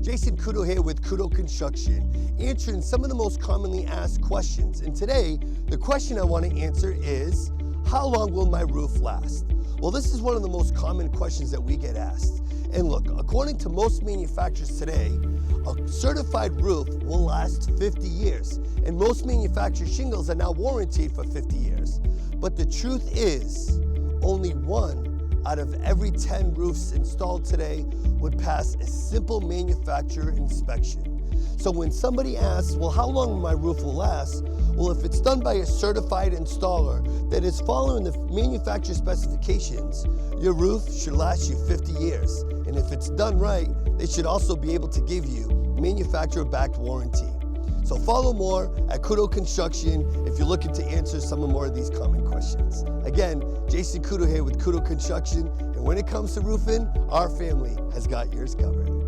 Jason Couto here with Couto Construction, answering some of the most commonly asked questions. And today, the question I want to answer is, how long will my roof last? Well, this is one of the most common questions that we get asked. And look, according to most manufacturers today, a certified roof will last 50 years. And most manufactured shingles are now warranted for 50 years. But the truth is, only 1 out of every 10 roofs installed today would pass a simple manufacturer inspection. So when somebody asks, well, how long my roof will last? Well, if it's done by a certified installer that is following the manufacturer specifications, your roof should last you 50 years. And if it's done right, they should also be able to give you manufacturer-backed warranty. So follow more at Couto Construction if you're looking to answer some more of these common questions. Again, Jason Couto here with Couto Construction, and when it comes to roofing, our family has got yours covered.